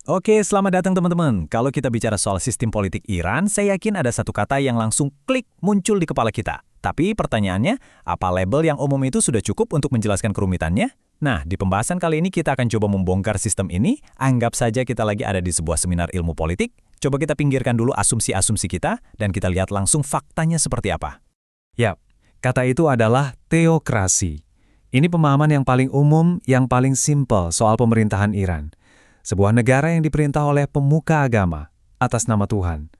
Oke, selamat datang teman-teman. Kalau kita bicara soal sistem politik Iran, saya yakin ada satu kata yang langsung klik muncul di kepala kita. Tapi pertanyaannya, apa label yang umum itu sudah cukup untuk menjelaskan kerumitannya? Nah, di pembahasan kali ini kita akan coba membongkar sistem ini. Anggap saja kita lagi ada di sebuah seminar ilmu politik. Coba kita pinggirkan dulu asumsi-asumsi kita, dan kita lihat langsung faktanya seperti apa. Yap, kata itu adalah teokrasi. Ini pemahaman yang paling umum, yang paling simpel soal pemerintahan Iran. Sebuah negara yang diperintah oleh pemuka agama atas nama Tuhan.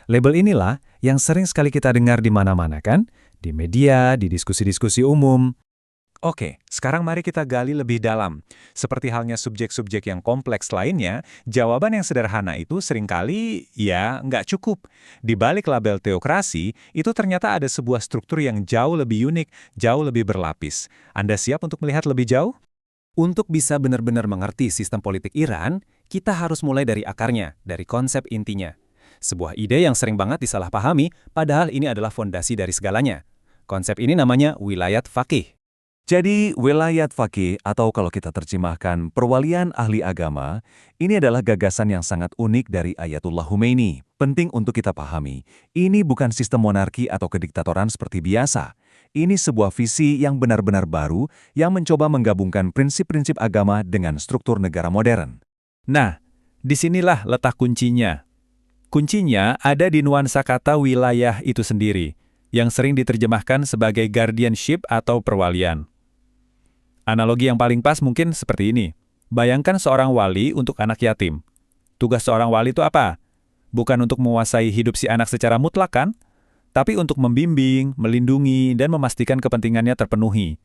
Label inilah yang sering sekali kita dengar di mana-mana kan? Di media, di diskusi-diskusi umum. Oke, sekarang mari kita gali lebih dalam. Seperti halnya subjek-subjek yang kompleks lainnya, jawaban yang sederhana itu seringkali ya nggak cukup. Di balik label teokrasi, itu ternyata ada sebuah struktur yang jauh lebih unik, jauh lebih berlapis. Anda siap untuk melihat lebih jauh? Untuk bisa benar-benar mengerti sistem politik Iran, kita harus mulai dari akarnya, dari konsep intinya. Sebuah ide yang sering banget disalahpahami, padahal ini adalah fondasi dari segalanya. Konsep ini namanya wilayat faqih. Jadi, wilayat faqih atau kalau kita terjemahkan perwalian ahli agama, ini adalah gagasan yang sangat unik dari Ayatullah Khomeini. Penting untuk kita pahami, ini bukan sistem monarki atau kediktatoran seperti biasa. Ini sebuah visi yang benar-benar baru yang mencoba menggabungkan prinsip-prinsip agama dengan struktur negara modern. Nah, disinilah letak kuncinya. Kuncinya ada di nuansa kata wilayah itu sendiri, yang sering diterjemahkan sebagai guardianship atau perwalian. Analogi yang paling pas mungkin seperti ini. Bayangkan seorang wali untuk anak yatim. Tugas seorang wali itu apa? Bukan untuk menguasai hidup si anak secara mutlak kan? Tapi untuk membimbing, melindungi, dan memastikan kepentingannya terpenuhi.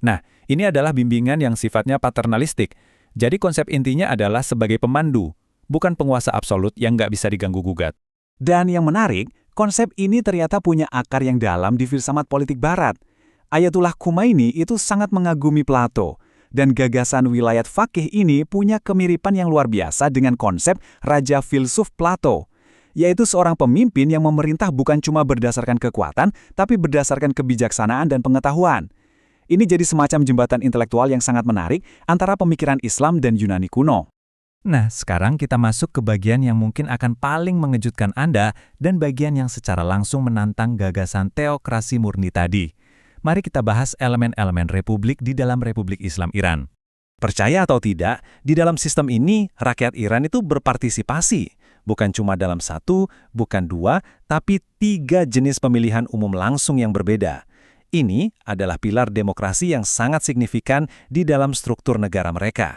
Nah, ini adalah bimbingan yang sifatnya paternalistik. Jadi konsep intinya adalah sebagai pemandu, bukan penguasa absolut yang nggak bisa diganggu-gugat. Dan yang menarik, konsep ini ternyata punya akar yang dalam di filsafat politik barat. Ayatullah Khomeini itu sangat mengagumi Plato, dan gagasan wilayat faqih ini punya kemiripan yang luar biasa dengan konsep Raja Filsuf Plato, yaitu seorang pemimpin yang memerintah bukan cuma berdasarkan kekuatan, tapi berdasarkan kebijaksanaan dan pengetahuan. Ini jadi semacam jembatan intelektual yang sangat menarik antara pemikiran Islam dan Yunani kuno. Nah, sekarang kita masuk ke bagian yang mungkin akan paling mengejutkan Anda dan bagian yang secara langsung menantang gagasan teokrasi murni tadi. Mari kita bahas elemen-elemen republik di dalam Republik Islam Iran. Percaya atau tidak, di dalam sistem ini, rakyat Iran itu berpartisipasi. Bukan cuma dalam satu, bukan dua, tapi 3 jenis pemilihan umum langsung yang berbeda. Ini adalah pilar demokrasi yang sangat signifikan di dalam struktur negara mereka.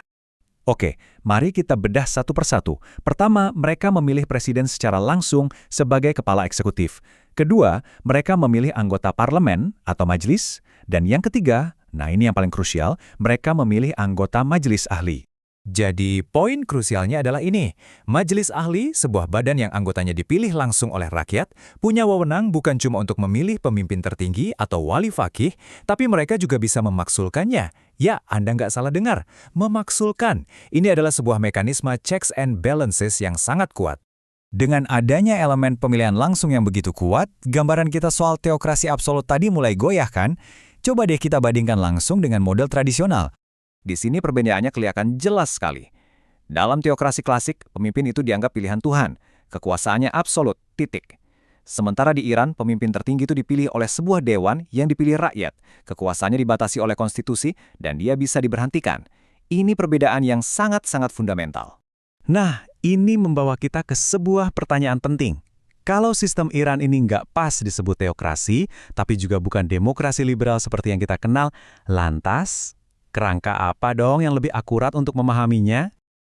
Oke, mari kita bedah satu persatu. Pertama, mereka memilih presiden secara langsung sebagai kepala eksekutif. Kedua, mereka memilih anggota parlemen atau majelis. Dan yang ketiga, nah ini yang paling krusial, mereka memilih anggota majelis ahli. Jadi, poin krusialnya adalah ini. Majelis Ahli, sebuah badan yang anggotanya dipilih langsung oleh rakyat, punya wewenang bukan cuma untuk memilih pemimpin tertinggi atau wali faqih, tapi mereka juga bisa memaksulkannya. Ya, Anda nggak salah dengar. Memaksulkan. Ini adalah sebuah mekanisme checks and balances yang sangat kuat. Dengan adanya elemen pemilihan langsung yang begitu kuat, gambaran kita soal teokrasi absolut tadi mulai goyah kan? Coba deh kita bandingkan langsung dengan model tradisional. Di sini perbedaannya kelihatan jelas sekali. Dalam teokrasi klasik, pemimpin itu dianggap pilihan Tuhan. Kekuasaannya absolut, titik. Sementara di Iran, pemimpin tertinggi itu dipilih oleh sebuah dewan yang dipilih rakyat. Kekuasaannya dibatasi oleh konstitusi, dan dia bisa diberhentikan. Ini perbedaan yang sangat-sangat fundamental. Nah, ini membawa kita ke sebuah pertanyaan penting. Kalau sistem Iran ini nggak pas disebut teokrasi, tapi juga bukan demokrasi liberal seperti yang kita kenal, lantas kerangka apa dong yang lebih akurat untuk memahaminya?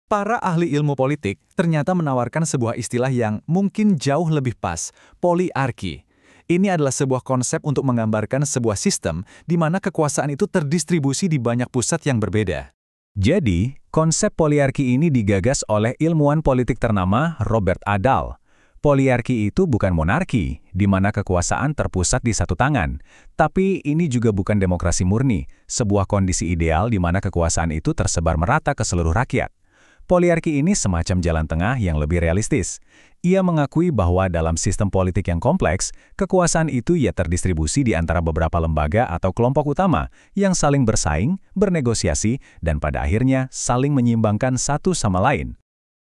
Para ahli ilmu politik ternyata menawarkan sebuah istilah yang mungkin jauh lebih pas, poliarki. Ini adalah sebuah konsep untuk menggambarkan sebuah sistem di mana kekuasaan itu terdistribusi di banyak pusat yang berbeda. Jadi, konsep poliarki ini digagas oleh ilmuwan politik ternama Robert Adal. Poliarki itu bukan monarki, di mana kekuasaan terpusat di satu tangan. Tapi ini juga bukan demokrasi murni, sebuah kondisi ideal di mana kekuasaan itu tersebar merata ke seluruh rakyat. Poliarki ini semacam jalan tengah yang lebih realistis. Ia mengakui bahwa dalam sistem politik yang kompleks, kekuasaan itu ia terdistribusi di antara beberapa lembaga atau kelompok utama yang saling bersaing, bernegosiasi, dan pada akhirnya saling menyimbangkan satu sama lain.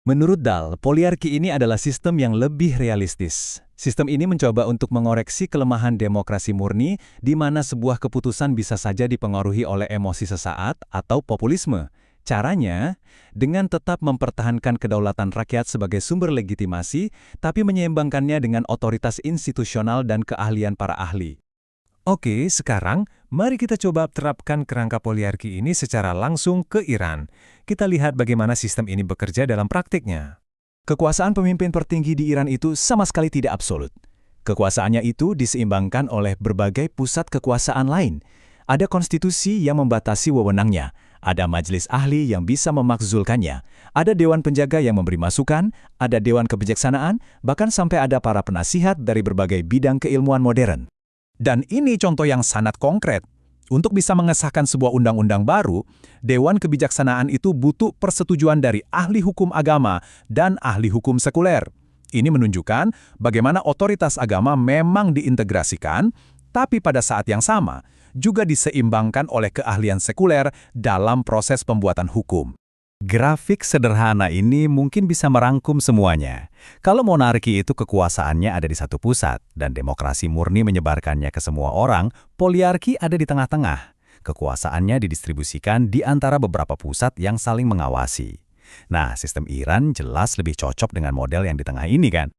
Menurut Dahl, poliarki ini adalah sistem yang lebih realistis. Sistem ini mencoba untuk mengoreksi kelemahan demokrasi murni di mana sebuah keputusan bisa saja dipengaruhi oleh emosi sesaat atau populisme. Caranya, dengan tetap mempertahankan kedaulatan rakyat sebagai sumber legitimasi, tapi menyeimbangkannya dengan otoritas institusional dan keahlian para ahli. Oke, sekarang mari kita coba terapkan kerangka poliarki ini secara langsung ke Iran. Kita lihat bagaimana sistem ini bekerja dalam praktiknya. Kekuasaan pemimpin tertinggi di Iran itu sama sekali tidak absolut. Kekuasaannya itu diseimbangkan oleh berbagai pusat kekuasaan lain. Ada konstitusi yang membatasi wewenangnya, ada majelis ahli yang bisa memakzulkannya, ada dewan penjaga yang memberi masukan, ada dewan kebijaksanaan, bahkan sampai ada para penasihat dari berbagai bidang keilmuan modern. Dan ini contoh yang sangat konkret. Untuk bisa mengesahkan sebuah undang-undang baru, Dewan Kebijaksanaan itu butuh persetujuan dari ahli hukum agama dan ahli hukum sekuler. Ini menunjukkan bagaimana otoritas agama memang diintegrasikan, tapi pada saat yang sama juga diseimbangkan oleh keahlian sekuler dalam proses pembuatan hukum. Grafik sederhana ini mungkin bisa merangkum semuanya. Kalau monarki itu kekuasaannya ada di satu pusat dan demokrasi murni menyebarkannya ke semua orang, poliarki ada di tengah-tengah. Kekuasaannya didistribusikan di antara beberapa pusat yang saling mengawasi. Nah, sistem Iran jelas lebih cocok dengan model yang di tengah ini kan?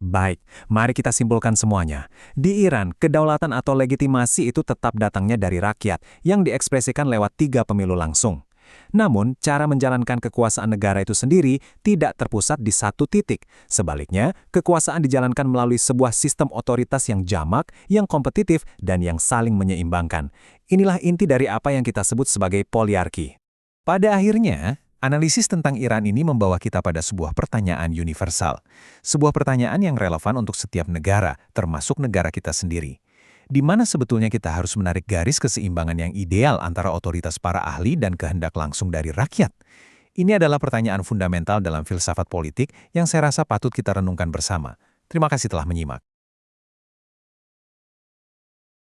Baik, mari kita simpulkan semuanya. Di Iran, kedaulatan atau legitimasi itu tetap datangnya dari rakyat yang diekspresikan lewat 3 pemilu langsung. Namun, cara menjalankan kekuasaan negara itu sendiri tidak terpusat di satu titik. Sebaliknya, kekuasaan dijalankan melalui sebuah sistem otoritas yang jamak, yang kompetitif, dan yang saling menyeimbangkan. Inilah inti dari apa yang kita sebut sebagai poliarki. Pada akhirnya, analisis tentang Iran ini membawa kita pada sebuah pertanyaan universal. Sebuah pertanyaan yang relevan untuk setiap negara, termasuk negara kita sendiri. Di mana sebetulnya kita harus menarik garis keseimbangan yang ideal antara otoritas para ahli dan kehendak langsung dari rakyat? Ini adalah pertanyaan fundamental dalam filsafat politik yang saya rasa patut kita renungkan bersama. Terima kasih telah menyimak.